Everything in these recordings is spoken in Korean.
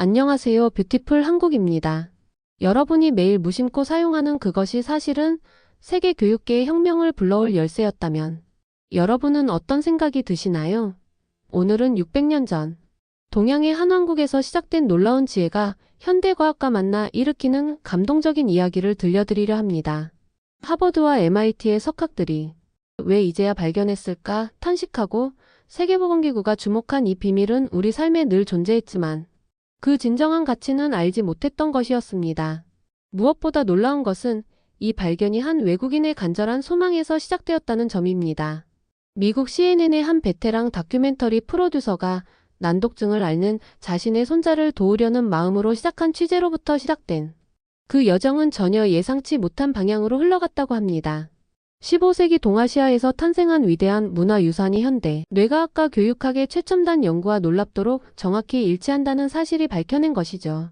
안녕하세요. 뷰티풀 한국입니다. 여러분이 매일 무심코 사용하는 그것이 사실은 세계 교육계의 혁명을 불러올 열쇠였다면 여러분은 어떤 생각이 드시나요? 오늘은 600년 전 동양의 한 왕국에서 시작된 놀라운 지혜가 현대과학과 만나 일으키는 감동적인 이야기를 들려드리려 합니다. 하버드와 MIT의 석학들이 왜 이제야 발견했을까 탄식하고 세계보건기구가 주목한 이 비밀은 우리 삶에 늘 존재했지만 그 진정한 가치는 알지 못했던 것이었습니다. 무엇보다 놀라운 것은 이 발견이 한 외국인의 간절한 소망에서 시작되었다는 점입니다. 미국 CNN의 한 베테랑 다큐멘터리 프로듀서가 난독증을 앓는 자신의 손자를 도우려는 마음으로 시작한 취재로부터 시작된 그 여정은 전혀 예상치 못한 방향으로 흘러갔다고 합니다. 15세기 동아시아에서 탄생한 위대한 문화유산이 현대 뇌과학과 교육학의 최첨단 연구와 놀랍도록 정확히 일치한다는 사실이 밝혀낸 것이죠.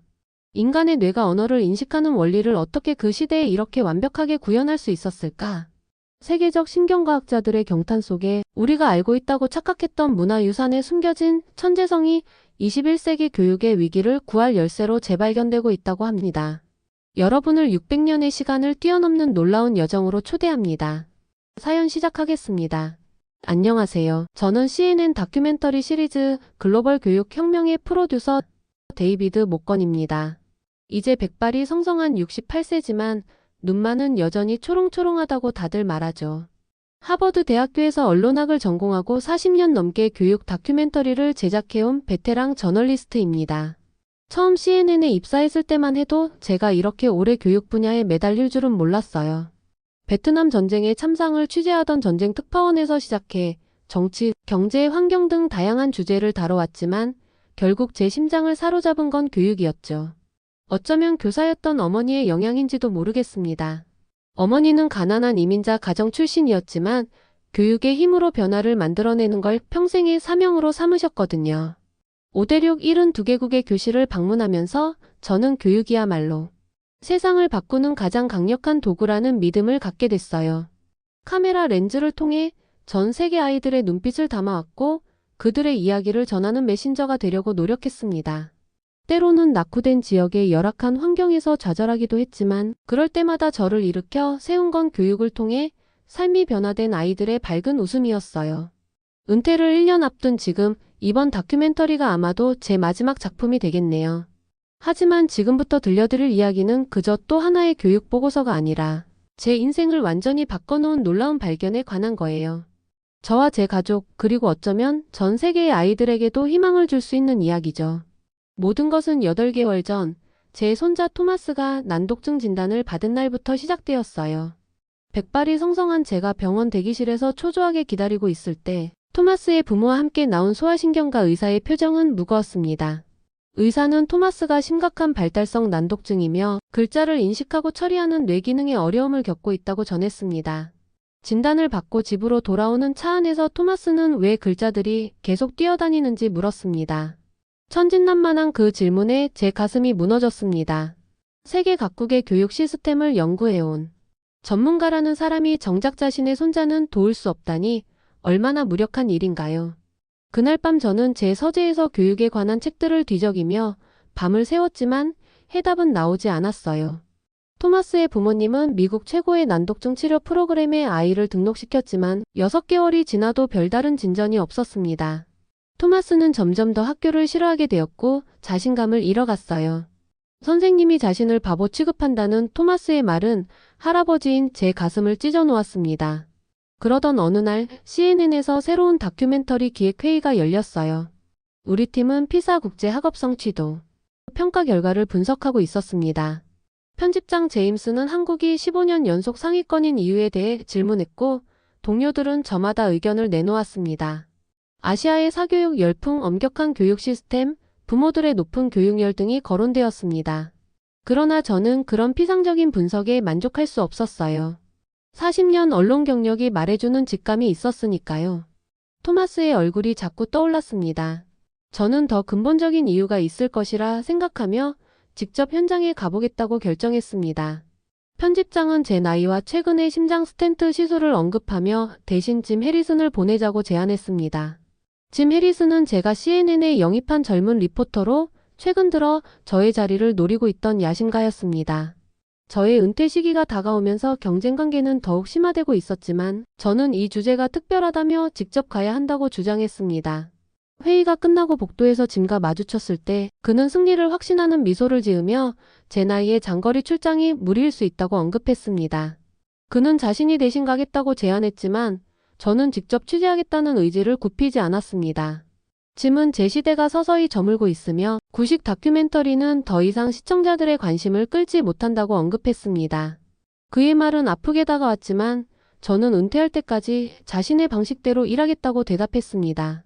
인간의 뇌가 언어를 인식하는 원리를 어떻게 그 시대에 이렇게 완벽하게 구현할 수 있었을까? 세계적 신경과학자들의 경탄 속에 우리가 알고 있다고 착각했던 문화유산에 숨겨진 천재성이 21세기 교육의 위기를 구할 열쇠로 재발견되고 있다고 합니다. 여러분을 600년의 시간을 뛰어넘는 놀라운 여정으로 초대합니다. 사연 시작하겠습니다. 안녕하세요. 저는 CNN 다큐멘터리 시리즈 글로벌 교육 혁명의 프로듀서 데이비드 목건입니다. 이제 백발이 성성한 68세지만 눈만은 여전히 초롱초롱하다고 다들 말하죠. 하버드 대학교에서 언론학을 전공하고 40년 넘게 교육 다큐멘터리를 제작해온 베테랑 저널리스트입니다. 처음 CNN에 입사했을 때만 해도 제가 이렇게 오래 교육 분야에 매달릴 줄은 몰랐어요. 베트남 전쟁의 참상을 취재하던 전쟁 특파원에서 시작해 정치, 경제, 환경 등 다양한 주제를 다뤄왔지만 결국 제 심장을 사로잡은 건 교육이었죠. 어쩌면 교사였던 어머니의 영향인지도 모르겠습니다. 어머니는 가난한 이민자 가정 출신이었지만 교육의 힘으로 변화를 만들어내는 걸 평생의 사명으로 삼으셨거든요. 5대륙 72개국의 교실을 방문하면서 저는 교육이야말로 세상을 바꾸는 가장 강력한 도구라는 믿음을 갖게 됐어요. 카메라 렌즈를 통해 전 세계 아이들의 눈빛을 담아왔고 그들의 이야기를 전하는 메신저가 되려고 노력했습니다. 때로는 낙후된 지역의 열악한 환경에서 좌절하기도 했지만 그럴 때마다 저를 일으켜 세운 건 교육을 통해 삶이 변화된 아이들의 밝은 웃음이었어요. 은퇴를 1년 앞둔 지금 이번 다큐멘터리가 아마도 제 마지막 작품이 되겠네요. 하지만 지금부터 들려드릴 이야기는 그저 또 하나의 교육 보고서가 아니라 제 인생을 완전히 바꿔놓은 놀라운 발견에 관한 거예요. 저와 제 가족 그리고 어쩌면 전 세계의 아이들에게도 희망을 줄 수 있는 이야기죠. 모든 것은 8개월 전 제 손자 토마스가 난독증 진단을 받은 날부터 시작되었어요. 백발이 성성한 제가 병원 대기실에서 초조하게 기다리고 있을 때 토마스의 부모와 함께 나온 소아신경과 의사의 표정은 무거웠습니다. 의사는 토마스가 심각한 발달성 난독증이며 글자를 인식하고 처리하는 뇌기능에 어려움을 겪고 있다고 전했습니다. 진단을 받고 집으로 돌아오는 차 안에서 토마스는 왜 글자들이 계속 뛰어다니는지 물었습니다. 천진난만한 그 질문에 제 가슴이 무너졌습니다. 세계 각국의 교육 시스템을 연구해온 전문가라는 사람이 정작 자신의 손자는 도울 수 없다니 얼마나 무력한 일인가요? 그날 밤 저는 제 서재에서 교육에 관한 책들을 뒤적이며 밤을 새웠지만 해답은 나오지 않았어요. 토마스의 부모님은 미국 최고의 난독증 치료 프로그램에 아이를 등록시켰지만 6개월이 지나도 별다른 진전이 없었습니다. 토마스는 점점 더 학교를 싫어하게 되었고 자신감을 잃어갔어요. 선생님이 자신을 바보 취급한다는 토마스의 말은 할아버지인 제 가슴을 찢어놓았습니다. 그러던 어느 날 CNN에서 새로운 다큐멘터리 기획회의가 열렸어요. 우리 팀은 피사 국제학업성 취도 평가 결과를 분석하고 있었습니다. 편집장 제임스는 한국이 15년 연속 상위권인 이유에 대해 질문했고 동료들은 저마다 의견을 내놓았습니다. 아시아의 사교육 열풍, 엄격한 교육 시스템, 부모들의 높은 교육열 등이 거론되었습니다. 그러나 저는 그런 피상적인 분석에 만족할 수 없었어요. 40년 언론 경력이 말해주는 직감이 있었으니까요. 토마스의 얼굴이 자꾸 떠올랐습니다. 저는 더 근본적인 이유가 있을 것이라 생각하며 직접 현장에 가보겠다고 결정했습니다. 편집장은 제 나이와 최근의 심장 스텐트 시술을 언급하며 대신 짐 해리슨을 보내자고 제안했습니다. 짐 해리슨은 제가 CNN에 영입한 젊은 리포터로 최근 들어 저의 자리를 노리고 있던 야심가였습니다. 저의 은퇴 시기가 다가오면서 경쟁 관계는 더욱 심화되고 있었지만 저는 이 주제가 특별하다며 직접 가야 한다고 주장했습니다. 회의가 끝나고 복도에서 짐과 마주쳤을 때 그는 승리를 확신하는 미소를 지으며 제 나이에 장거리 출장이 무리일 수 있다고 언급했습니다. 그는 자신이 대신 가겠다고 제안했지만 저는 직접 취재하겠다는 의지를 굽히지 않았습니다. 짐은 제 시대가 서서히 저물고 있으며 구식 다큐멘터리는 더 이상 시청자들의 관심을 끌지 못한다고 언급했습니다. 그의 말은 아프게 다가왔지만 저는 은퇴할 때까지 자신의 방식대로 일하겠다고 대답했습니다.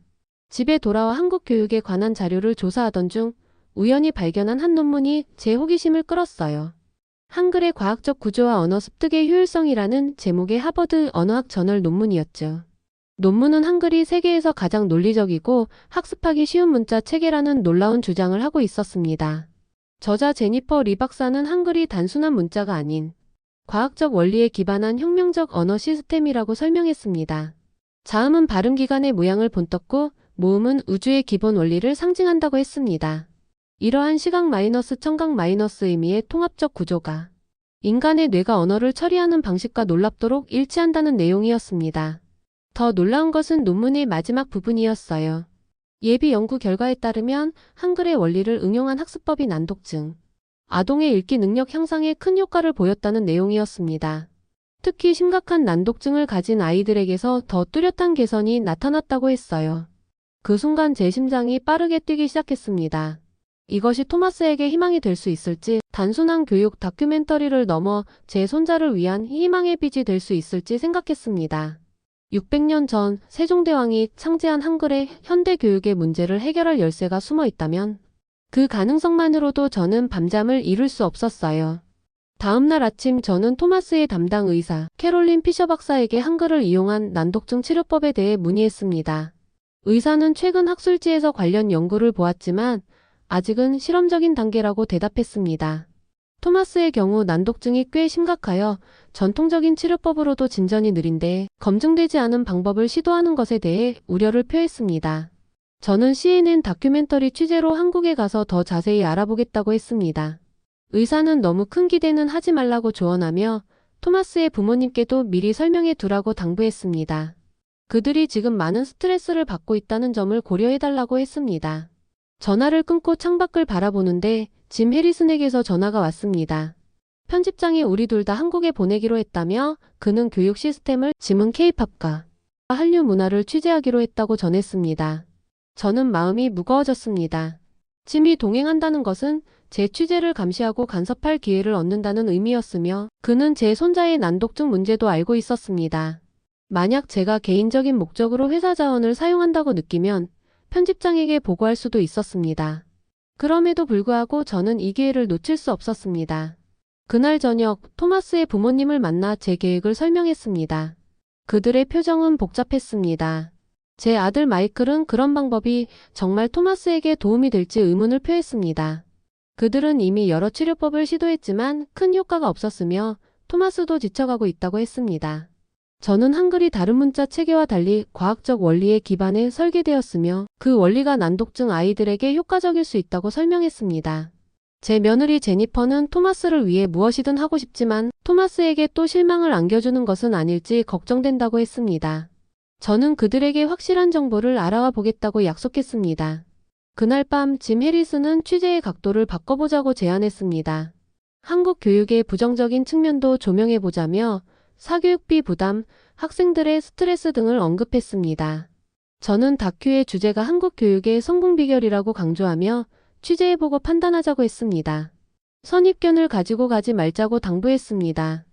집에 돌아와 한국 교육에 관한 자료를 조사하던 중 우연히 발견한 한 논문이 제 호기심을 끌었어요. 한글의 과학적 구조와 언어 습득의 효율성이라는 제목의 하버드 언어학 저널 논문이었죠. 논문은 한글이 세계에서 가장 논리적이고 학습하기 쉬운 문자 체계라는 놀라운 주장을 하고 있었습니다. 저자 제니퍼 리 박사는 한글이 단순한 문자가 아닌 과학적 원리에 기반한 혁명적 언어 시스템이라고 설명했습니다. 자음은 발음 기관의 모양을 본떴고 모음은 우주의 기본 원리를 상징한다고 했습니다. 이러한 시각 마이너스 청각 마이너스 의미의 통합적 구조가 인간의 뇌가 언어를 처리하는 방식과 놀랍도록 일치한다는 내용이었습니다. 더 놀라운 것은 논문의 마지막 부분이었어요. 예비 연구 결과에 따르면 한글의 원리를 응용한 학습법이 난독증, 아동의 읽기 능력 향상에 큰 효과를 보였다는 내용이었습니다. 특히 심각한 난독증을 가진 아이들에게서 더 뚜렷한 개선이 나타났다고 했어요. 그 순간 제 심장이 빠르게 뛰기 시작했습니다. 이것이 토마스에게 희망이 될 수 있을지, 단순한 교육 다큐멘터리를 넘어 제 손자를 위한 희망의 빛이 될 수 있을지 생각했습니다. 600년 전 세종대왕이 창제한 한글의 현대 교육의 문제를 해결할 열쇠가 숨어 있다면 그 가능성만으로도 저는 밤잠을 이룰 수 없었어요. 다음 날 아침 저는 토마스의 담당 의사 캐롤린 피셔 박사에게 한글을 이용한 난독증 치료법에 대해 문의했습니다. 의사는 최근 학술지에서 관련 연구를 보았지만 아직은 실험적인 단계라고 대답했습니다. 토마스의 경우 난독증이 꽤 심각하여 전통적인 치료법으로도 진전이 느린데 검증되지 않은 방법을 시도하는 것에 대해 우려를 표했습니다. 저는 CNN 다큐멘터리 취재로 한국에 가서 더 자세히 알아보겠다고 했습니다. 의사는 너무 큰 기대는 하지 말라고 조언하며 토마스의 부모님께도 미리 설명해 두라고 당부했습니다. 그들이 지금 많은 스트레스를 받고 있다는 점을 고려해달라고 했습니다. 전화를 끊고 창밖을 바라보는데 짐 해리슨에게서 전화가 왔습니다. 편집장이 우리 둘 다 한국에 보내기로 했다며 그는 교육 시스템을 짐은 K-팝과 한류 문화를 취재하기로 했다고 전했습니다. 저는 마음이 무거워졌습니다. 짐이 동행한다는 것은 제 취재를 감시하고 간섭할 기회를 얻는다는 의미였으며 그는 제 손자의 난독증 문제도 알고 있었습니다. 만약 제가 개인적인 목적으로 회사 자원을 사용한다고 느끼면 편집장에게 보고할 수도 있었습니다. 그럼에도 불구하고 저는 이 기회를 놓칠 수 없었습니다. 그날 저녁 토마스의 부모님을 만나 제 계획을 설명했습니다. 그들의 표정은 복잡했습니다. 제 아들 마이클은 그런 방법이 정말 토마스에게 도움이 될지 의문을 표했습니다. 그들은 이미 여러 치료법을 시도했지만 큰 효과가 없었으며 토마스도 지쳐가고 있다고 했습니다. 저는 한글이 다른 문자 체계와 달리 과학적 원리에 기반해 설계되었으며 그 원리가 난독증 아이들에게 효과적일 수 있다고 설명했습니다. 제 며느리 제니퍼는 토마스를 위해 무엇이든 하고 싶지만 토마스에게 또 실망을 안겨주는 것은 아닐지 걱정된다고 했습니다. 저는 그들에게 확실한 정보를 알아와 보겠다고 약속했습니다. 그날 밤 짐 해리스는 취재의 각도를 바꿔보자고 제안했습니다. 한국 교육의 부정적인 측면도 조명해보자며 사교육비 부담, 학생들의 스트레스 등을 언급했습니다. 저는 다큐의 주제가 한국 교육의 성공 비결이라고 강조하며 취재해보고 판단하자고 했습니다. 선입견을 가지고 가지 말자고 당부했습니다.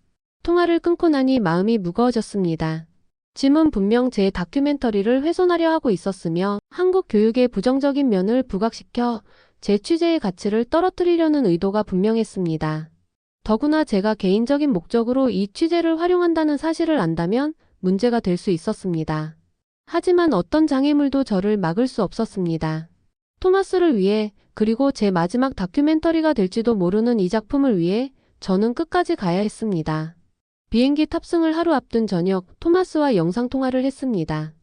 통화를 끊고 나니 마음이 무거워졌습니다. 짐은 분명 제 다큐멘터리를 훼손하려 하고 있었으며 한국 교육의 부정적인 면을 부각시켜 제 취재의 가치를 떨어뜨리려는 의도가 분명했습니다. 더구나 제가 개인적인 목적으로 이 취재를 활용한다는 사실을 안다면 문제가 될 수 있었습니다. 하지만 어떤 장애물도 저를 막을 수 없었습니다. 토마스를 위해 그리고 제 마지막 다큐멘터리가 될지도 모르는 이 작품을 위해 저는 끝까지 가야 했습니다. 비행기 탑승을 하루 앞둔 저녁 토마스와 영상통화를 했습니다.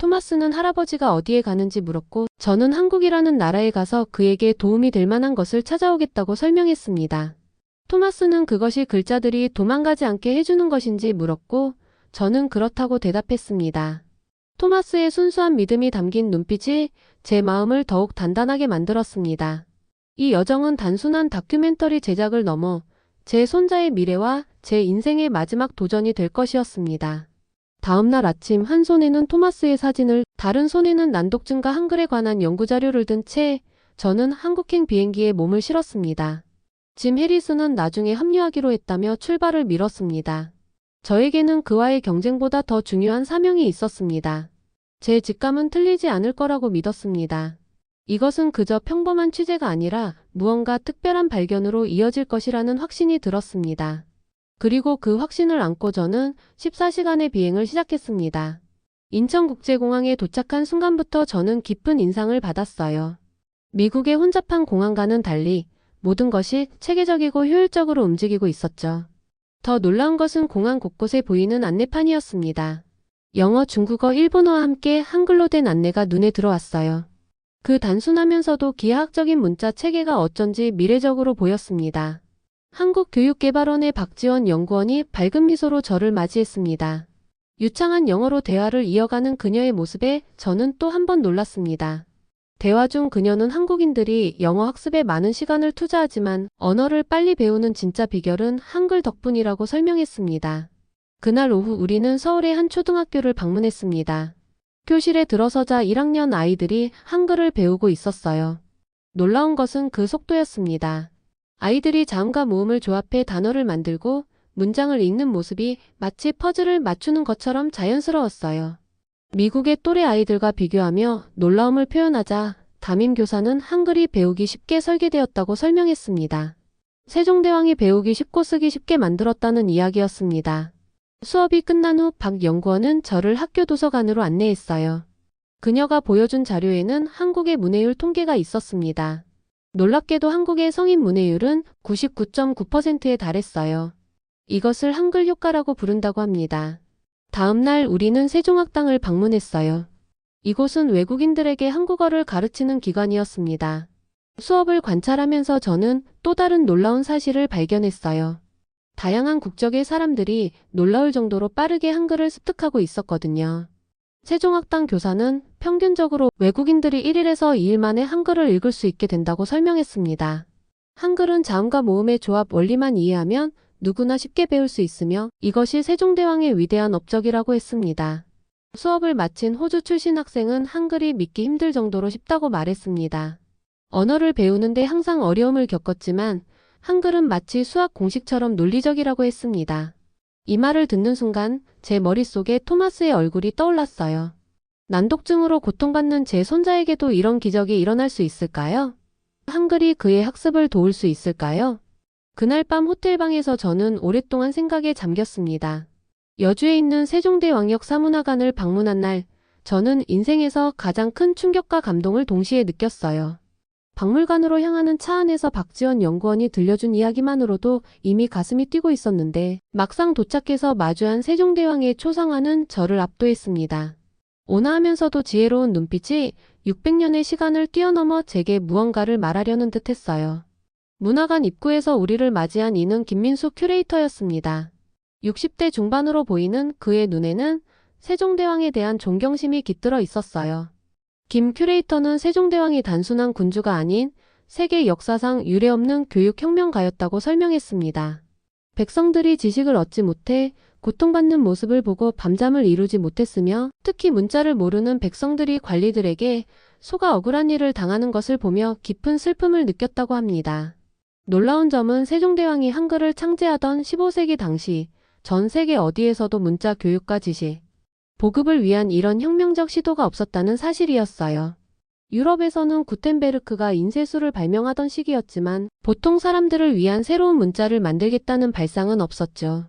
토마스는 할아버지가 어디에 가는지 물었고 저는 한국이라는 나라에 가서 그에게 도움이 될 만한 것을 찾아오겠다고 설명했습니다. 토마스는 그것이 글자들이 도망가지 않게 해주는 것인지 물었고 저는 그렇다고 대답했습니다. 토마스의 순수한 믿음이 담긴 눈빛이 제 마음을 더욱 단단하게 만들었습니다. 이 여정은 단순한 다큐멘터리 제작을 넘어 제 손자의 미래와 제 인생의 마지막 도전이 될 것이었습니다. 다음 날 아침 한 손에는 토마스의 사진을, 다른 손에는 난독증과 한글에 관한 연구자료를 든 채 저는 한국행 비행기에 몸을 실었습니다. 짐 해리스는 나중에 합류하기로 했다며 출발을 미뤘습니다. 저에게는 그와의 경쟁보다 더 중요한 사명이 있었습니다. 제 직감은 틀리지 않을 거라고 믿었습니다. 이것은 그저 평범한 취재가 아니라 무언가 특별한 발견으로 이어질 것이라는 확신이 들었습니다. 그리고 그 확신을 안고 저는 14시간의 비행을 시작했습니다. 인천국제공항에 도착한 순간부터 저는 깊은 인상을 받았어요. 미국의 혼잡한 공항과는 달리 모든 것이 체계적이고 효율적으로 움직이고 있었죠. 더 놀라운 것은 공항 곳곳에 보이는 안내판이었습니다. 영어, 중국어, 일본어와 함께 한글로 된 안내가 눈에 들어왔어요. 그 단순하면서도 기하학적인 문자 체계가 어쩐지 미래적으로 보였습니다. 한국교육개발원의 박지원 연구원이 밝은 미소로 저를 맞이했습니다. 유창한 영어로 대화를 이어가는 그녀의 모습에 저는 또 한 번 놀랐습니다. 대화 중 그녀는 한국인들이 영어 학습에 많은 시간을 투자하지만 언어를 빨리 배우는 진짜 비결은 한글 덕분이라고 설명했습니다. 그날 오후 우리는 서울의 한 초등학교를 방문했습니다. 교실에 들어서자 1학년 아이들이 한글을 배우고 있었어요. 놀라운 것은 그 속도였습니다. 아이들이 자음과 모음을 조합해 단어를 만들고 문장을 읽는 모습이 마치 퍼즐을 맞추는 것처럼 자연스러웠어요. 미국의 또래 아이들과 비교하며 놀라움을 표현하자 담임교사는 한글이 배우기 쉽게 설계되었다고 설명했습니다. 세종대왕이 배우기 쉽고 쓰기 쉽게 만들었다는 이야기였습니다. 수업이 끝난 후 박 연구원은 저를 학교 도서관으로 안내했어요. 그녀가 보여준 자료에는 한국의 문해율 통계가 있었습니다. 놀랍게도 한국의 성인 문해율은 99.9%에 달했어요. 이것을 한글 효과라고 부른다고 합니다. 다음 날 우리는 세종학당을 방문했어요. 이곳은 외국인들에게 한국어를 가르치는 기관이었습니다. 수업을 관찰하면서 저는 또 다른 놀라운 사실을 발견했어요. 다양한 국적의 사람들이 놀라울 정도로 빠르게 한글을 습득하고 있었거든요. 세종학당 교사는 평균적으로 외국인들이 1일에서 2일 만에 한글을 읽을 수 있게 된다고 설명했습니다. 한글은 자음과 모음의 조합 원리만 이해하면 누구나 쉽게 배울 수 있으며 이것이 세종대왕의 위대한 업적이라고 했습니다. 수업을 마친 호주 출신 학생은 한글이 믿기 힘들 정도로 쉽다고 말했습니다. 언어를 배우는데 항상 어려움을 겪었지만 한글은 마치 수학 공식처럼 논리적이라고 했습니다. 이 말을 듣는 순간 제 머릿속에 토마스의 얼굴이 떠올랐어요. 난독증으로 고통받는 제 손자에게도 이런 기적이 일어날 수 있을까요? 한글이 그의 학습을 도울 수 있을까요? 그날 밤 호텔방에서 저는 오랫동안 생각에 잠겼습니다. 여주에 있는 세종대왕역 사문화관을 방문한 날, 저는 인생에서 가장 큰 충격과 감동을 동시에 느꼈어요. 박물관으로 향하는 차 안에서 박지원 연구원이 들려준 이야기만으로도 이미 가슴이 뛰고 있었는데 막상 도착해서 마주한 세종대왕의 초상화는 저를 압도했습니다. 온화하면서도 지혜로운 눈빛이 600년의 시간을 뛰어넘어 제게 무언가를 말하려는 듯 했어요. 문화관 입구에서 우리를 맞이한 이는 김민수 큐레이터였습니다. 60대 중반으로 보이는 그의 눈에는 세종대왕에 대한 존경심이 깃들어 있었어요. 김 큐레이터는 세종대왕이 단순한 군주가 아닌 세계 역사상 유례없는 교육혁명가였다고 설명했습니다. 백성들이 지식을 얻지 못해 고통받는 모습을 보고 밤잠을 이루지 못했으며 특히 문자를 모르는 백성들이 관리들에게 속아 억울한 일을 당하는 것을 보며 깊은 슬픔을 느꼈다고 합니다. 놀라운 점은 세종대왕이 한글을 창제하던 15세기 당시 전 세계 어디에서도 문자 교육과 지식, 보급을 위한 이런 혁명적 시도가 없었다는 사실이었어요. 유럽에서는 구텐베르크가 인쇄술을 발명하던 시기였지만 보통 사람들을 위한 새로운 문자를 만들겠다는 발상은 없었죠.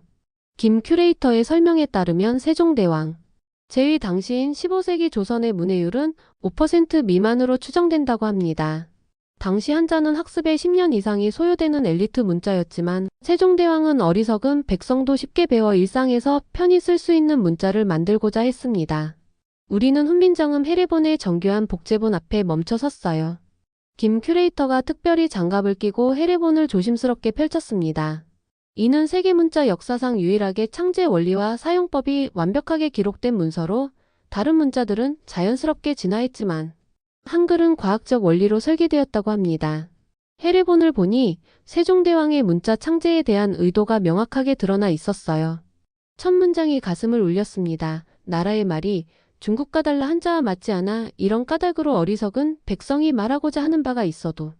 김 큐레이터의 설명에 따르면 세종대왕 제위 당시인 15세기 조선의 문해율은 5% 미만으로 추정된다고 합니다. 당시 한자는 학습에 10년 이상이 소요되는 엘리트 문자였지만 세종대왕은 어리석은 백성도 쉽게 배워 일상에서 편히 쓸 수 있는 문자를 만들고자 했습니다. 우리는 훈민정음 해례본의 정교한 복제본 앞에 멈춰 섰어요. 김 큐레이터가 특별히 장갑을 끼고 해례본을 조심스럽게 펼쳤습니다. 이는 세계문자 역사상 유일하게 창제 원리와 사용법이 완벽하게 기록된 문서로 다른 문자들은 자연스럽게 진화했지만 한글은 과학적 원리로 설계되었다고 합니다. 해례본을 보니 세종대왕의 문자 창제에 대한 의도가 명확하게 드러나 있었어요. 첫 문장이 가슴을 울렸습니다. 나라의 말이 중국과 달라 한자와 맞지 않아 이런 까닭으로 어리석은 백성이 말하고자 하는 바가 있어도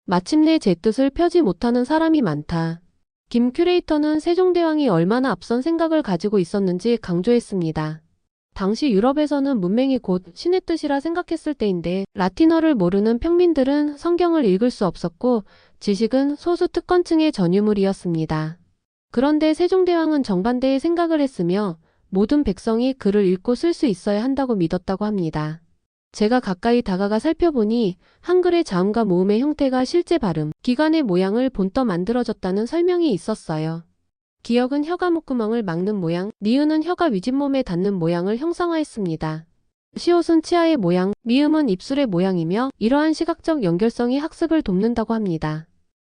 마침내 제 뜻을 펴지 못하는 사람이 많다. 김 큐레이터는 세종대왕이 얼마나 앞선 생각을 가지고 있었는지 강조했습니다. 당시 유럽에서는 문맹이 곧 신의 뜻이라 생각했을 때인데 라틴어를 모르는 평민들은 성경을 읽을 수 없었고 지식은 소수 특권층의 전유물이었습니다. 그런데 세종대왕은 정반대의 생각을 했으며 모든 백성이 글을 읽고 쓸 수 있어야 한다고 믿었다고 합니다. 제가 가까이 다가가 살펴보니 한글의 자음과 모음의 형태가 실제 발음, 기관의 모양을 본떠 만들어졌다는 설명이 있었어요. 기역은 혀가 목구멍을 막는 모양, 니은은 혀가 위집몸에 닿는 모양을 형상화했습니다. 시옷은 치아의 모양, 미음은 입술의 모양이며 이러한 시각적 연결성이 학습을 돕는다고 합니다.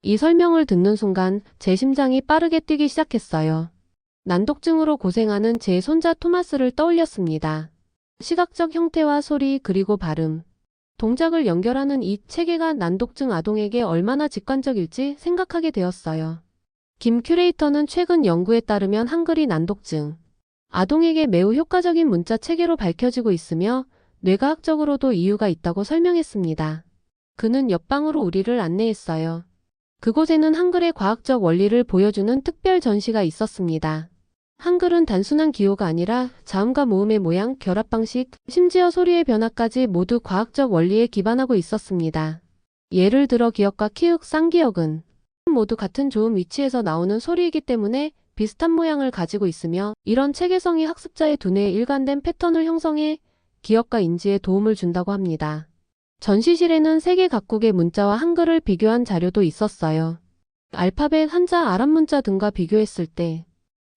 이 설명을 듣는 순간 제 심장이 빠르게 뛰기 시작했어요. 난독증으로 고생하는 제 손자 토마스를 떠올렸습니다. 시각적 형태와 소리 그리고 발음, 동작을 연결하는 이 체계가 난독증 아동에게 얼마나 직관적일지 생각하게 되었어요. 김 큐레이터는 최근 연구에 따르면 한글이 난독증 아동에게 매우 효과적인 문자 체계로 밝혀지고 있으며 뇌과학적으로도 이유가 있다고 설명했습니다. 그는 옆방으로 우리를 안내했어요. 그곳에는 한글의 과학적 원리를 보여주는 특별 전시가 있었습니다. 한글은 단순한 기호가 아니라 자음과 모음의 모양, 결합 방식, 심지어 소리의 변화까지 모두 과학적 원리에 기반하고 있었습니다. 예를 들어 기역과 키읔, 쌍기역은 모두 같은 조음 위치에서 나오는 소리이기 때문에 비슷한 모양을 가지고 있으며 이런 체계성이 학습자의 두뇌에 일관된 패턴을 형성해 기억과 인지에 도움을 준다고 합니다. 전시실에는 세계 각국의 문자와 한글을 비교한 자료도 있었어요. 알파벳, 한자, 아랍 문자 등과 비교했을 때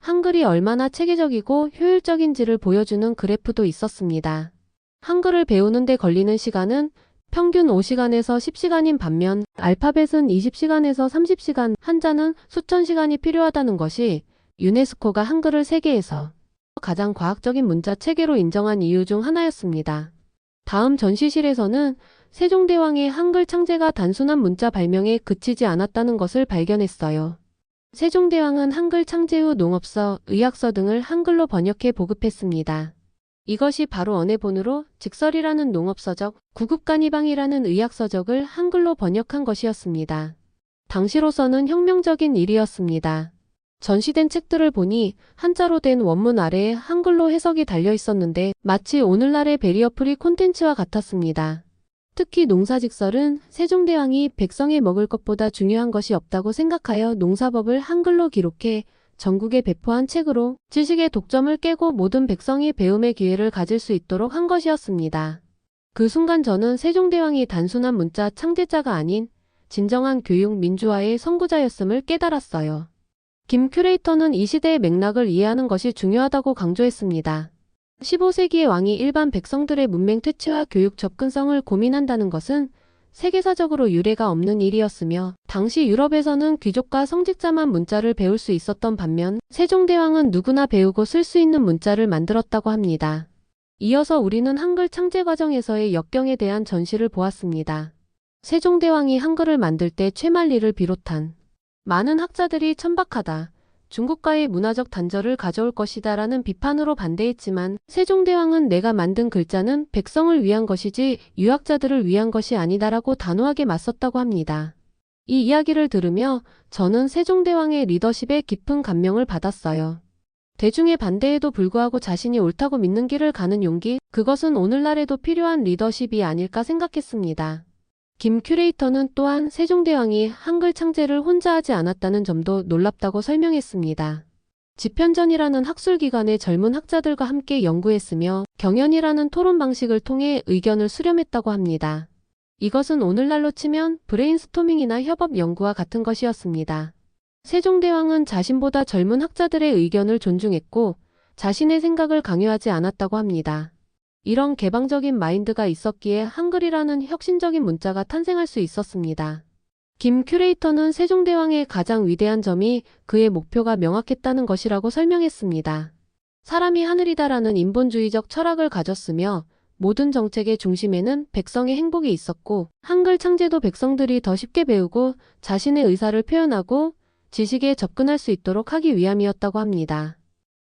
한글이 얼마나 체계적이고 효율적인지를 보여주는 그래프도 있었습니다. 한글을 배우는 데 걸리는 시간은 평균 5시간에서 10시간인 반면 알파벳은 20시간에서 30시간, 한자는 수천 시간이 필요하다는 것이 유네스코가 한글을 세계에서 가장 과학적인 문자 체계로 인정한 이유 중 하나였습니다. 다음 전시실에서는 세종대왕의 한글 창제가 단순한 문자 발명에 그치지 않았다는 것을 발견했어요. 세종대왕은 한글 창제 후 농업서, 의학서 등을 한글로 번역해 보급했습니다. 이것이 바로 언해본으로 직설이라는 농업서적, 구급간이방이라는 의학서적을 한글로 번역한 것이었습니다. 당시로서는 혁명적인 일이었습니다. 전시된 책들을 보니 한자로 된 원문 아래에 한글로 해석이 달려 있었는데 마치 오늘날의 베리어프리 콘텐츠와 같았습니다. 특히 농사직설은 세종대왕이 백성이 먹을 것보다 중요한 것이 없다고 생각하여 농사법을 한글로 기록해 전국에 배포한 책으로 지식의 독점을 깨고 모든 백성이 배움의 기회를 가질 수 있도록 한 것이었습니다. 그 순간 저는 세종대왕이 단순한 문자 창제자가 아닌 진정한 교육 민주화의 선구자였음을 깨달았어요. 김 큐레이터는 이 시대의 맥락을 이해하는 것이 중요하다고 강조했습니다. 15세기의 왕이 일반 백성들의 문맹 퇴치와 교육 접근성을 고민한다는 것은 세계사적으로 유례가 없는 일이었으며 당시 유럽에서는 귀족과 성직자만 문자를 배울 수 있었던 반면 세종대왕은 누구나 배우고 쓸 수 있는 문자를 만들었다고 합니다. 이어서 우리는 한글 창제 과정에서의 역경에 대한 전시를 보았습니다. 세종대왕이 한글을 만들 때 최만리를 비롯한 많은 학자들이 천박하다, 중국과의 문화적 단절을 가져올 것이다 라는 비판으로 반대했지만 세종대왕은 내가 만든 글자는 백성을 위한 것이지 유학자들을 위한 것이 아니다라고 단호하게 맞섰다고 합니다. 이 이야기를 들으며 저는 세종대왕의 리더십에 깊은 감명을 받았어요. 대중의 반대에도 불구하고 자신이 옳다고 믿는 길을 가는 용기, 그것은 오늘날에도 필요한 리더십이 아닐까 생각했습니다. 김 큐레이터는 또한 세종대왕이 한글 창제를 혼자 하지 않았다는 점도 놀랍다고 설명했습니다. 집현전이라는 학술기관의 젊은 학자들과 함께 연구했으며 경연이라는 토론 방식을 통해 의견을 수렴했다고 합니다. 이것은 오늘날로 치면 브레인스토밍이나 협업 연구와 같은 것이었습니다. 세종대왕은 자신보다 젊은 학자들의 의견을 존중했고 자신의 생각을 강요하지 않았다고 합니다. 이런 개방적인 마인드가 있었기에 한글이라는 혁신적인 문자가 탄생할 수 있었습니다. 김 큐레이터는 세종대왕의 가장 위대한 점이 그의 목표가 명확했다는 것이라고 설명했습니다. 사람이 하늘이다라는 인본주의적 철학을 가졌으며 모든 정책의 중심에는 백성의 행복이 있었고 한글 창제도 백성들이 더 쉽게 배우고 자신의 의사를 표현하고 지식에 접근할 수 있도록 하기 위함이었다고 합니다.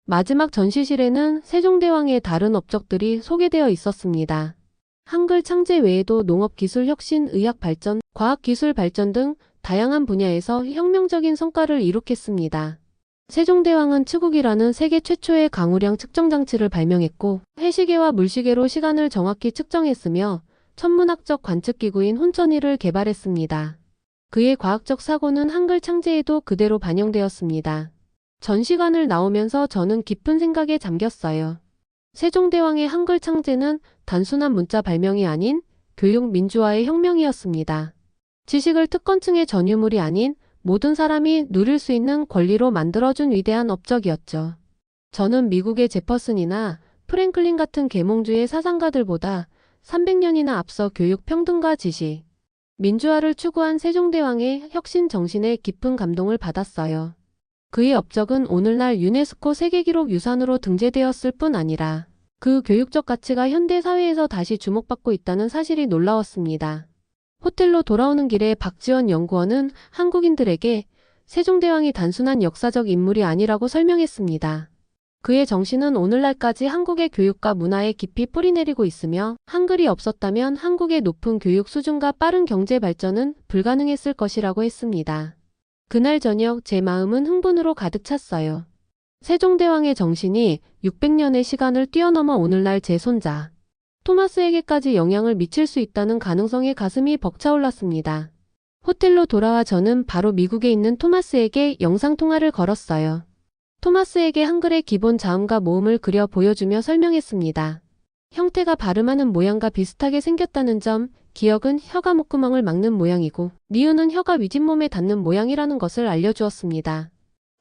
마지막 전시실에는 세종대왕의 다른 업적들이 소개되어 있었습니다. 한글 창제 외에도 농업기술 혁신, 의학 발전, 과학기술 발전 등 다양한 분야에서 혁명적인 성과를 이룩했습니다. 세종대왕은 치국이라는 세계 최초의 강우량 측정 장치를 발명했고 해시계와 물시계로 시간을 정확히 측정했으며 천문학적 관측기구인 혼천이를 개발했습니다. 그의 과학적 사고는 한글 창제에도 그대로 반영되었습니다. 전시관을 나오면서 저는 깊은 생각에 잠겼어요. 세종대왕의 한글 창제는 단순한 문자 발명이 아닌 교육 민주화의 혁명이었습니다. 지식을 특권층의 전유물이 아닌 모든 사람이 누릴 수 있는 권리로 만들어준 위대한 업적이었죠. 저는 미국의 제퍼슨이나 프랭클린 같은 계몽주의 사상가들보다 300년이나 앞서 교육 평등과 지식, 민주화를 추구한 세종대왕의 혁신 정신에 깊은 감동을 받았어요. 그의 업적은 오늘날 유네스코 세계기록 유산으로 등재되었을 뿐 아니라 그 교육적 가치가 현대 사회에서 다시 주목받고 있다는 사실이 놀라웠습니다. 호텔로 돌아오는 길에 박지원 연구원은 한국인들에게 세종대왕이 단순한 역사적 인물이 아니라고 설명했습니다. 그의 정신은 오늘날까지 한국의 교육과 문화에 깊이 뿌리내리고 있으며 한글이 없었다면 한국의 높은 교육 수준과 빠른 경제 발전은 불가능했을 것이라고 했습니다. 그날 저녁 제 마음은 흥분으로 가득 찼어요. 세종대왕의 정신이 600년의 시간을 뛰어넘어 오늘날 제 손자 토마스에게까지 영향을 미칠 수 있다는 가능성에 가슴이 벅차올랐습니다. 호텔로 돌아와 저는 바로 미국에 있는 토마스에게 영상통화를 걸었어요. 토마스에게 한글의 기본 자음과 모음을 그려 보여주며 설명했습니다. 형태가 발음하는 모양과 비슷하게 생겼다는 점, 기역은 혀가 목구멍을 막는 모양이고 니은은 혀가 윗잇몸에 닿는 모양이라는 것을 알려주었습니다.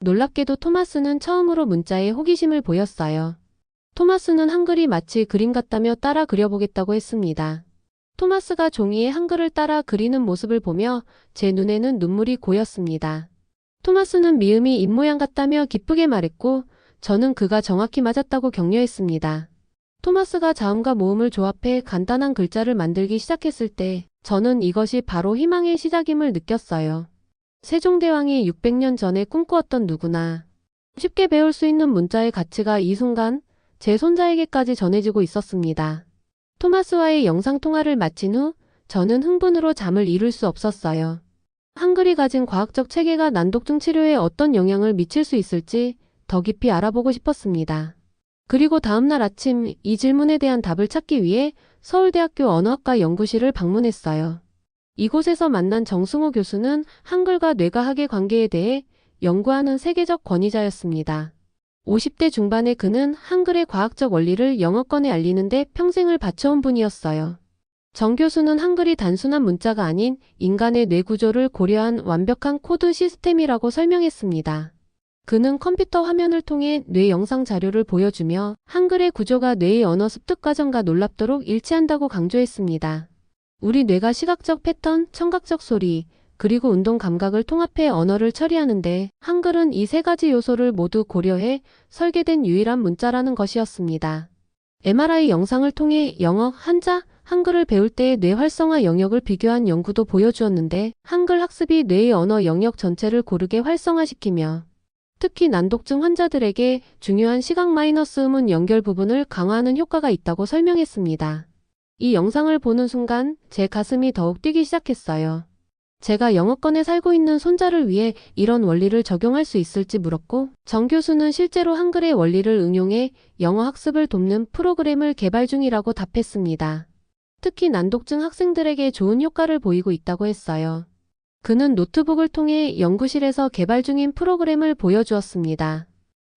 놀랍게도 토마스는 처음으로 문자에 호기심을 보였어요. 토마스는 한글이 마치 그림 같다며 따라 그려보겠다고 했습니다. 토마스가 종이에 한글을 따라 그리는 모습을 보며 제 눈에는 눈물이 고였습니다. 토마스는 미음이 입모양 같다며 기쁘게 말했고 저는 그가 정확히 맞았다고 격려했습니다. 토마스가 자음과 모음을 조합해 간단한 글자를 만들기 시작했을 때 저는 이것이 바로 희망의 시작임을 느꼈어요. 세종대왕이 600년 전에 꿈꾸었던 누구나 쉽게 배울 수 있는 문자의 가치가 이 순간 제 손자에게까지 전해지고 있었습니다. 토마스와의 영상통화를 마친 후 저는 흥분으로 잠을 이룰 수 없었어요. 한글이 가진 과학적 체계가 난독증 치료에 어떤 영향을 미칠 수 있을지 더 깊이 알아보고 싶었습니다. 그리고 다음날 아침 이 질문에 대한 답을 찾기 위해 서울대학교 언어학과 연구실을 방문했어요. 이곳에서 만난 정승호 교수는 한글과 뇌과학의 관계에 대해 연구하는 세계적 권위자였습니다. 50대 중반의 그는 한글의 과학적 원리를 영어권에 알리는데 평생을 바쳐온 분이었어요. 정 교수는 한글이 단순한 문자가 아닌 인간의 뇌 구조를 고려한 완벽한 코드 시스템이라고 설명했습니다. 그는 컴퓨터 화면을 통해 뇌 영상 자료를 보여주며 한글의 구조가 뇌의 언어 습득 과정과 놀랍도록 일치한다고 강조했습니다. 우리 뇌가 시각적 패턴, 청각적 소리, 그리고 운동 감각을 통합해 언어를 처리하는데 한글은 이 세 가지 요소를 모두 고려해 설계된 유일한 문자라는 것이었습니다. MRI 영상을 통해 영어, 한자, 한글을 배울 때의 뇌 활성화 영역을 비교한 연구도 보여주었는데 한글 학습이 뇌의 언어 영역 전체를 고르게 활성화시키며 특히 난독증 환자들에게 중요한 시각 마이너스 음운 연결 부분을 강화하는 효과가 있다고 설명했습니다. 이 영상을 보는 순간 제 가슴이 더욱 뛰기 시작했어요. 제가 영어권에 살고 있는 손자를 위해 이런 원리를 적용할 수 있을지 물었고 정 교수는 실제로 한글의 원리를 응용해 영어 학습을 돕는 프로그램을 개발 중이라고 답했습니다. 특히 난독증 학생들에게 좋은 효과를 보이고 있다고 했어요. 그는 노트북을 통해 연구실에서 개발 중인 프로그램을 보여주었습니다.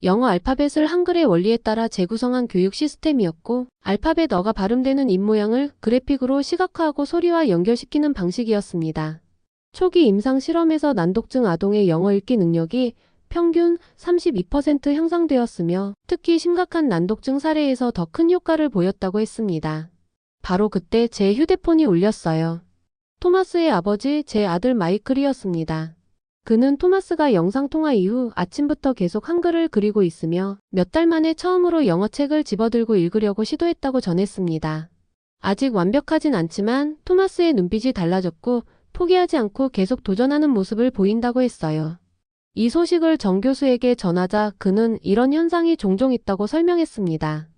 영어 알파벳을 한글의 원리에 따라 재구성한 교육 시스템이었고 알파벳 어가 발음되는 입모양을 그래픽으로 시각화하고 소리와 연결시키는 방식이었습니다. 초기 임상 실험에서 난독증 아동의 영어 읽기 능력이 평균 32% 향상되었으며 특히 심각한 난독증 사례에서 더 큰 효과를 보였다고 했습니다. 바로 그때 제 휴대폰이 울렸어요. 토마스의 아버지, 제 아들 마이클이었습니다. 그는 토마스가 영상통화 이후 아침부터 계속 한글을 그리고 있으며 몇 달 만에 처음으로 영어책을 집어들고 읽으려고 시도했다고 전했습니다. 아직 완벽하진 않지만 토마스의 눈빛이 달라졌고 포기하지 않고 계속 도전하는 모습을 보인다고 했어요. 이 소식을 정 교수에게 전하자 그는 이런 현상이 종종 있다고 설명했습니다.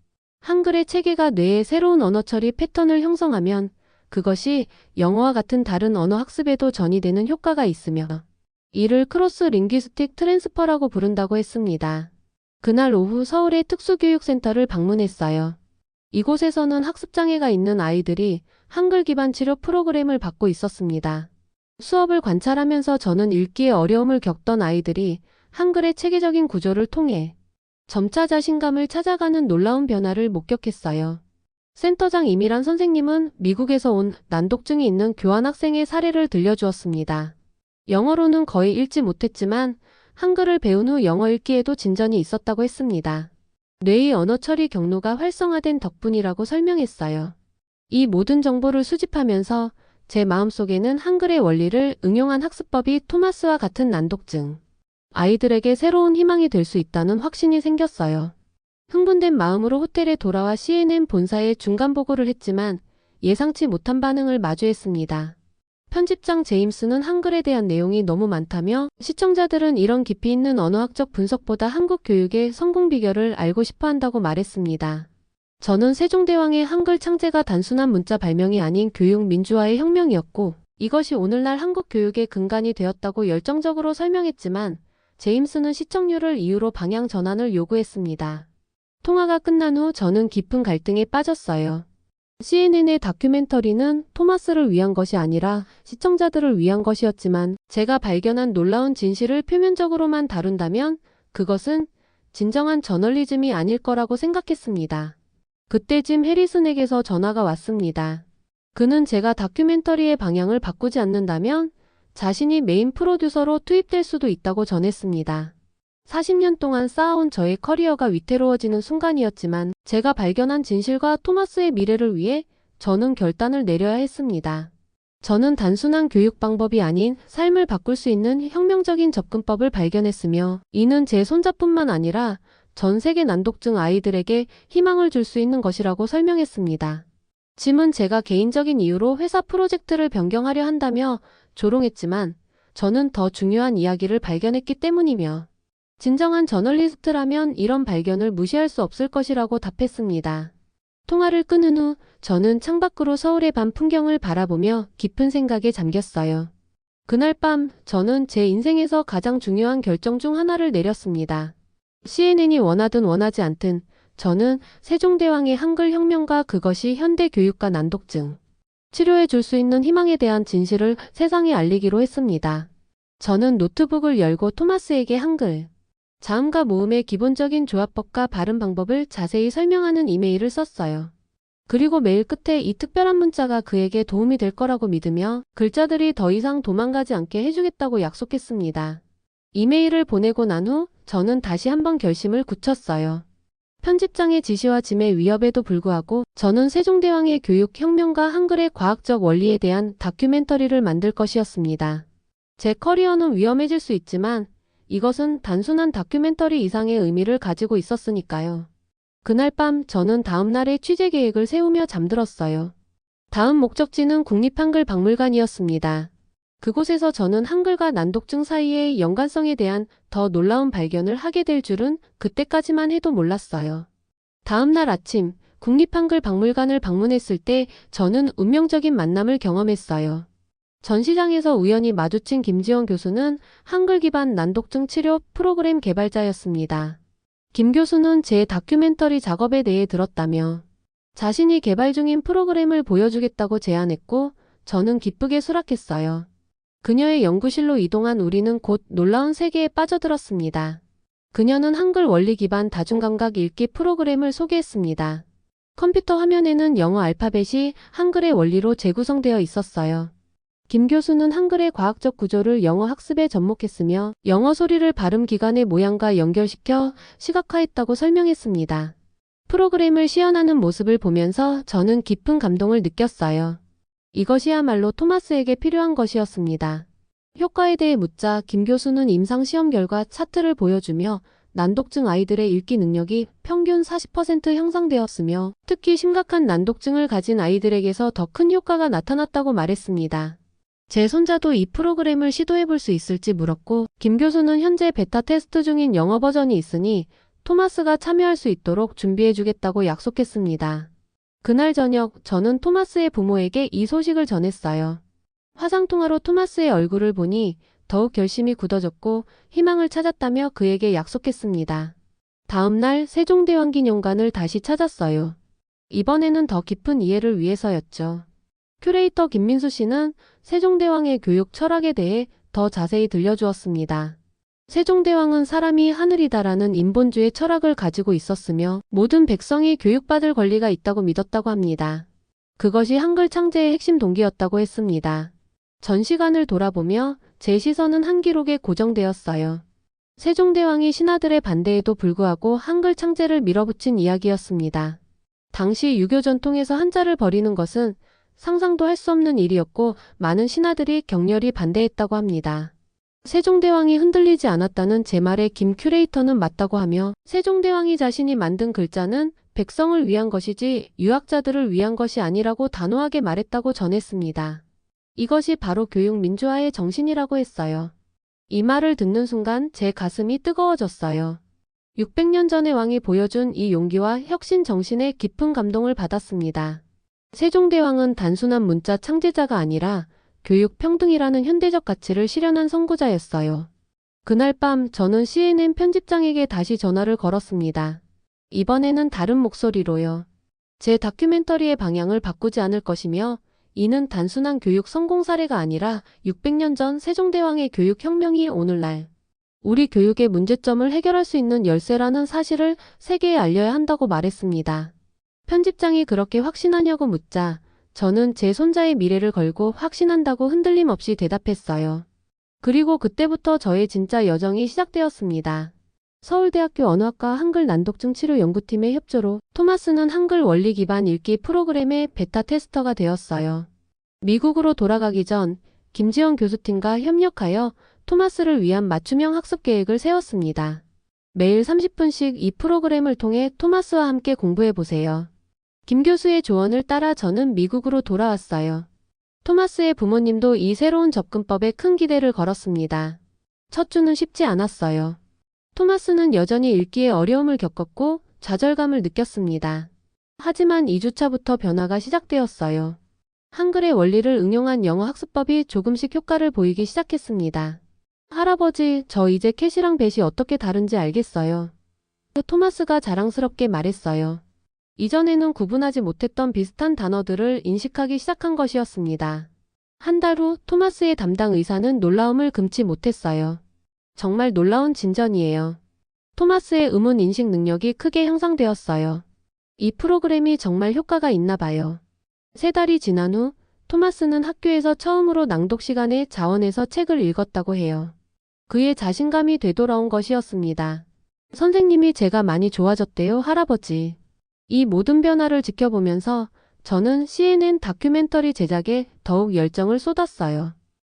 한글의 체계가 뇌에 새로운 언어 처리 패턴을 형성하면 그것이 영어와 같은 다른 언어 학습에도 전이되는 효과가 있으며 이를 크로스 링귀스틱 트랜스퍼라고 부른다고 했습니다. 그날 오후 서울의 특수교육센터를 방문했어요. 이곳에서는 학습장애가 있는 아이들이 한글 기반 치료 프로그램을 받고 있었습니다. 수업을 관찰하면서 저는 읽기에 어려움을 겪던 아이들이 한글의 체계적인 구조를 통해 점차 자신감을 찾아가는 놀라운 변화를 목격했어요. 센터장 이미란 선생님은 미국에서 온 난독증이 있는 교환학생의 사례를 들려주었습니다. 영어로는 거의 읽지 못했지만 한글을 배운 후 영어 읽기에도 진전이 있었다고 했습니다. 뇌의 언어 처리 경로가 활성화된 덕분이라고 설명했어요. 이 모든 정보를 수집하면서 제 마음속에는 한글의 원리를 응용한 학습법이 토마스와 같은 난독증 아이들에게 새로운 희망이 될 수 있다는 확신이 생겼어요. 흥분된 마음으로 호텔에 돌아와 CNN 본사에 중간 보고를 했지만 예상치 못한 반응을 마주했습니다. 편집장 제임스는 한글에 대한 내용이 너무 많다며 시청자들은 이런 깊이 있는 언어학적 분석보다 한국 교육의 성공 비결을 알고 싶어 한다고 말했습니다. 저는 세종대왕의 한글 창제가 단순한 문자 발명이 아닌 교육 민주화의 혁명이었고 이것이 오늘날 한국 교육의 근간이 되었다고 열정적으로 설명했지만 제임스는 시청률을 이유로 방향 전환을 요구했습니다. 통화가 끝난 후 저는 깊은 갈등에 빠졌어요. CNN의 다큐멘터리는 토마스를 위한 것이 아니라 시청자들을 위한 것이었지만 제가 발견한 놀라운 진실을 표면적으로만 다룬다면 그것은 진정한 저널리즘이 아닐 거라고 생각했습니다. 그때 짐 해리슨에게서 전화가 왔습니다. 그는 제가 다큐멘터리의 방향을 바꾸지 않는다면 자신이 메인 프로듀서로 투입될 수도 있다고 전했습니다. 40년 동안 쌓아온 저의 커리어가 위태로워지는 순간이었지만 제가 발견한 진실과 토마스의 미래를 위해 저는 결단을 내려야 했습니다. 저는 단순한 교육 방법이 아닌 삶을 바꿀 수 있는 혁명적인 접근법을 발견했으며 이는 제 손자뿐만 아니라 전 세계 난독증 아이들에게 희망을 줄 수 있는 것이라고 설명했습니다. 짐은 제가 개인적인 이유로 회사 프로젝트를 변경하려 한다며 조롱했지만 저는 더 중요한 이야기를 발견했기 때문이며 진정한 저널리스트라면 이런 발견을 무시할 수 없을 것이라고 답했습니다. 통화를 끊은 후 저는 창밖으로 서울의 밤 풍경을 바라보며 깊은 생각에 잠겼어요. 그날 밤 저는 제 인생에서 가장 중요한 결정 중 하나를 내렸습니다. CNN이 원하든 원하지 않든 저는 세종대왕의 한글 혁명과 그것이 현대 교육과 난독증 치료해 줄 수 있는 희망에 대한 진실을 세상에 알리기로 했습니다. 저는 노트북을 열고 토마스에게 한글 자음과 모음의 기본적인 조합법과 발음 방법을 자세히 설명하는 이메일을 썼어요. 그리고 메일 끝에 이 특별한 문자가 그에게 도움이 될 거라고 믿으며 글자들이 더 이상 도망가지 않게 해주겠다고 약속했습니다. 이메일을 보내고 난 후 저는 다시 한번 결심을 굳혔어요. 편집장의 지시와 짐의 위협에도 불구하고 저는 세종대왕의 교육 혁명과 한글의 과학적 원리에 대한 다큐멘터리를 만들 것이었습니다. 제 커리어는 위험해질 수 있지만 이것은 단순한 다큐멘터리 이상의 의미를 가지고 있었으니까요. 그날 밤 저는 다음 날의 취재 계획을 세우며 잠들었어요. 다음 목적지는 국립한글박물관이었습니다. 그곳에서 저는 한글과 난독증 사이의 연관성에 대한 더 놀라운 발견을 하게 될 줄은 그때까지만 해도 몰랐어요. 다음 날 아침 국립한글박물관을 방문했을 때 저는 운명적인 만남을 경험했어요. 전시장에서 우연히 마주친 김지원 교수는 한글 기반 난독증 치료 프로그램 개발자였습니다. 김 교수는 제 다큐멘터리 작업에 대해 들었다며 자신이 개발 중인 프로그램을 보여주겠다고 제안했고 저는 기쁘게 수락했어요. 그녀의 연구실로 이동한 우리는 곧 놀라운 세계에 빠져들었습니다. 그녀는 한글 원리 기반 다중감각 읽기 프로그램을 소개했습니다. 컴퓨터 화면에는 영어 알파벳이 한글의 원리로 재구성되어 있었어요. 김 교수는 한글의 과학적 구조를 영어 학습에 접목했으며 영어 소리를 발음 기관의 모양과 연결시켜 시각화했다고 설명했습니다. 프로그램을 시연하는 모습을 보면서 저는 깊은 감동을 느꼈어요. 이것이야말로 토마스에게 필요한 것이었습니다. 효과에 대해 묻자 김 교수는 임상 시험 결과 차트를 보여주며 난독증 아이들의 읽기 능력이 평균 40% 향상되었으며 특히 심각한 난독증을 가진 아이들에게서 더 큰 효과가 나타났다고 말했습니다. 제 손자도 이 프로그램을 시도해볼 수 있을지 물었고 김 교수는 현재 베타 테스트 중인 영어 버전이 있으니 토마스가 참여할 수 있도록 준비해주겠다고 약속했습니다. 그날 저녁 저는 토마스의 부모에게 이 소식을 전했어요. 화상통화로 토마스의 얼굴을 보니 더욱 결심이 굳어졌고 희망을 찾았다며 그에게 약속했습니다. 다음 날 세종대왕기념관을 다시 찾았어요. 이번에는 더 깊은 이해를 위해서였죠. 큐레이터 김민수 씨는 세종대왕의 교육 철학에 대해 더 자세히 들려주었습니다. 세종대왕은 사람이 하늘이다라는 인본주의 철학을 가지고 있었으며 모든 백성이 교육받을 권리가 있다고 믿었다고 합니다. 그것이 한글 창제의 핵심 동기였다고 했습니다. 전시관을 돌아보며 제 시선은 한 기록에 고정되었어요. 세종대왕이 신하들의 반대에도 불구하고 한글 창제를 밀어붙인 이야기였습니다. 당시 유교 전통에서 한자를 버리는 것은 상상도 할 수 없는 일이었고 많은 신하들이 격렬히 반대했다고 합니다. 세종대왕이 흔들리지 않았다는 제 말에 김 큐레이터는 맞다고 하며 세종대왕이 자신이 만든 글자는 백성을 위한 것이지 유학자들을 위한 것이 아니라고 단호하게 말했다고 전했습니다. 이것이 바로 교육 민주화의 정신이라고 했어요. 이 말을 듣는 순간 제 가슴이 뜨거워졌어요. 600년 전의 왕이 보여준 이 용기와 혁신 정신에 깊은 감동을 받았습니다. 세종대왕은 단순한 문자 창제자가 아니라 교육 평등이라는 현대적 가치를 실현한 선구자였어요. 그날 밤 저는 CNN 편집장에게 다시 전화를 걸었습니다. 이번에는 다른 목소리로요. 제 다큐멘터리의 방향을 바꾸지 않을 것이며 이는 단순한 교육 성공 사례가 아니라 600년 전 세종대왕의 교육 혁명이 오늘날 우리 교육의 문제점을 해결할 수 있는 열쇠라는 사실을 세계에 알려야 한다고 말했습니다. 편집장이 그렇게 확신하냐고 묻자 저는 제 손자의 미래를 걸고 확신한다고 흔들림 없이 대답했어요. 그리고 그때부터 저의 진짜 여정이 시작되었습니다. 서울대학교 언어학과 한글 난독증 치료 연구팀의 협조로 토마스는 한글 원리 기반 읽기 프로그램의 베타 테스터가 되었어요. 미국으로 돌아가기 전 김지영 교수팀과 협력하여 토마스를 위한 맞춤형 학습 계획을 세웠습니다. 매일 30분씩 이 프로그램을 통해 토마스와 함께 공부해보세요. 김 교수의 조언을 따라 저는 미국으로 돌아왔어요. 토마스의 부모님도 이 새로운 접근법에 큰 기대를 걸었습니다. 첫 주는 쉽지 않았어요. 토마스는 여전히 읽기에 어려움을 겪었고 좌절감을 느꼈습니다. 하지만 2주차부터 변화가 시작되었어요. 한글의 원리를 응용한 영어 학습법이 조금씩 효과를 보이기 시작했습니다. 할아버지, 저 이제 캣이랑 뱃이 어떻게 다른지 알겠어요. 토마스가 자랑스럽게 말했어요. 이전에는 구분하지 못했던 비슷한 단어들을 인식하기 시작한 것이었습니다. 한 달 후 토마스의 담당 의사는 놀라움을 금치 못했어요. 정말 놀라운 진전이에요. 토마스의 음운 인식 능력이 크게 향상되었어요. 이 프로그램이 정말 효과가 있나 봐요. 3달이 지난 후 토마스는 학교에서 처음으로 낭독 시간에 자원에서 책을 읽었다고 해요. 그의 자신감이 되돌아온 것이었습니다. 선생님이 제가 많이 좋아졌대요, 할아버지. 이 모든 변화를 지켜보면서 저는 CNN 다큐멘터리 제작에 더욱 열정을 쏟았어요.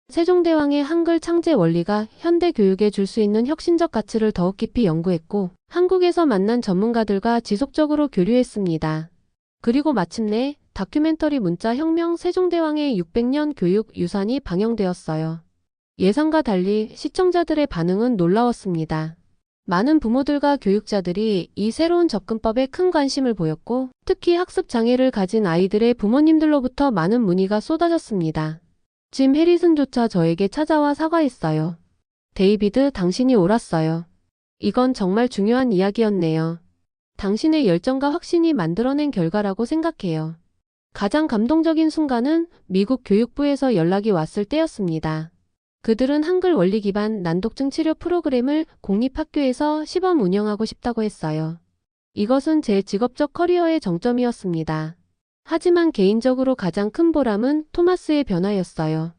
세종대왕의 한글 창제 원리가 현대 교육에 줄 수 있는 혁신적 가치를 더욱 깊이 연구했고 한국에서 만난 전문가들과 지속적으로 교류했습니다. 그리고 마침내 다큐멘터리 문자혁명 세종대왕의 600년 교육 유산이 방영되었어요. 예상과 달리 시청자들의 반응은 놀라웠습니다. 많은 부모들과 교육자들이 이 새로운 접근법에 큰 관심을 보였고 특히 학습 장애를 가진 아이들의 부모님들로부터 많은 문의가 쏟아졌습니다. 짐 해리슨조차 저에게 찾아와 사과했어요. 데이비드, 당신이 옳았어요. 이건 정말 중요한 이야기였네요. 당신의 열정과 확신이 만들어낸 결과라고 생각해요. 가장 감동적인 순간은 미국 교육부에서 연락이 왔을 때였습니다. 그들은 한글 원리 기반 난독증 치료 프로그램을 공립학교에서 시범 운영하고 싶다고 했어요. 이것은 제 직업적 커리어의 정점이었습니다. 하지만 개인적으로 가장 큰 보람은 토마스의 변화였어요.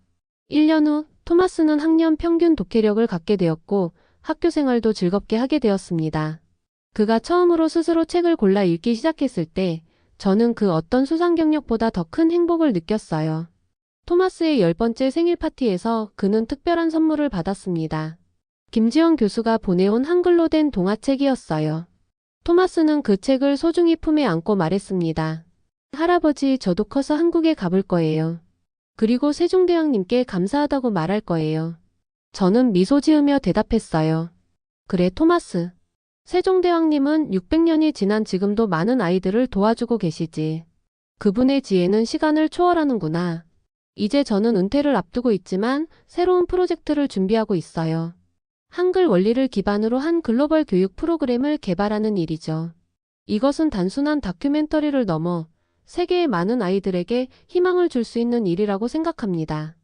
1년 후 토마스는 학년 평균 독해력을 갖게 되었고 학교 생활도 즐겁게 하게 되었습니다. 그가 처음으로 스스로 책을 골라 읽기 시작했을 때 저는 그 어떤 수상 경력보다 더 큰 행복을 느꼈어요. 토마스의 10번째 생일 파티에서 그는 특별한 선물을 받았습니다. 김지영 교수가 보내온 한글로 된 동화책이었어요. 토마스는 그 책을 소중히 품에 안고 말했습니다. 할아버지, 저도 커서 한국에 가볼 거예요. 그리고 세종대왕님께 감사하다고 말할 거예요. 저는 미소 지으며 대답했어요. 그래, 토마스. 세종대왕님은 600년이 지난 지금도 많은 아이들을 도와주고 계시지. 그분의 지혜는 시간을 초월하는구나. 이제 저는 은퇴를 앞두고 있지만 새로운 프로젝트를 준비하고 있어요. 한글 원리를 기반으로 한 글로벌 교육 프로그램을 개발하는 일이죠. 이것은 단순한 다큐멘터리를 넘어 세계의 많은 아이들에게 희망을 줄 수 있는 일이라고 생각합니다.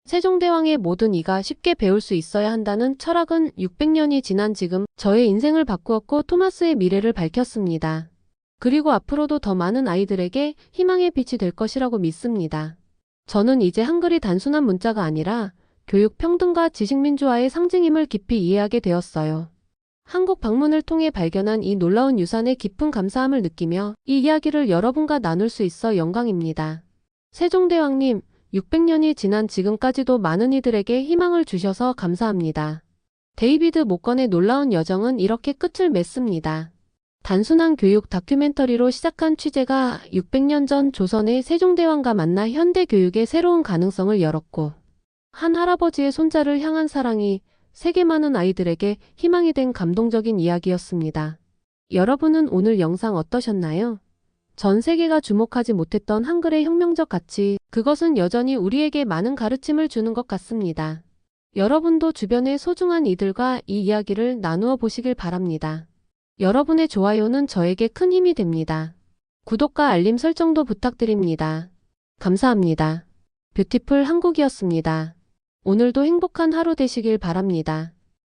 세종대왕의 모든 이가 쉽게 배울 수 있어야 한다는 철학은 600년이 지난 지금 저의 인생을 바꾸었고 토마스의 미래를 밝혔습니다. 그리고 앞으로도 더 많은 아이들에게 희망의 빛이 될 것이라고 믿습니다. 저는 이제 한글이 단순한 문자가 아니라 교육 평등과 지식민주화의 상징임을 깊이 이해하게 되었어요. 한국 방문을 통해 발견한 이 놀라운 유산에 깊은 감사함을 느끼며 이 이야기를 여러분과 나눌 수 있어 영광입니다. 세종대왕님, 600년이 지난 지금까지도 많은 이들에게 희망을 주셔서 감사합니다. 데이비드 모건의 놀라운 여정은 이렇게 끝을 맺습니다. 단순한 교육 다큐멘터리로 시작한 취재가 600년 전 조선의 세종대왕과 만나 현대 교육의 새로운 가능성을 열었고, 한 할아버지의 손자를 향한 사랑이 세계 많은 아이들에게 희망이 된 감동적인 이야기였습니다. 여러분은 오늘 영상 어떠셨나요? 전 세계가 주목하지 못했던 한글의 혁명적 가치, 그것은 여전히 우리에게 많은 가르침을 주는 것 같습니다. 여러분도 주변의 소중한 이들과 이 이야기를 나누어 보시길 바랍니다. 여러분의 좋아요는 저에게 큰 힘이 됩니다. 구독과 알림 설정도 부탁드립니다. 감사합니다. 뷰티풀 한국이었습니다. 오늘도 행복한 하루 되시길 바랍니다.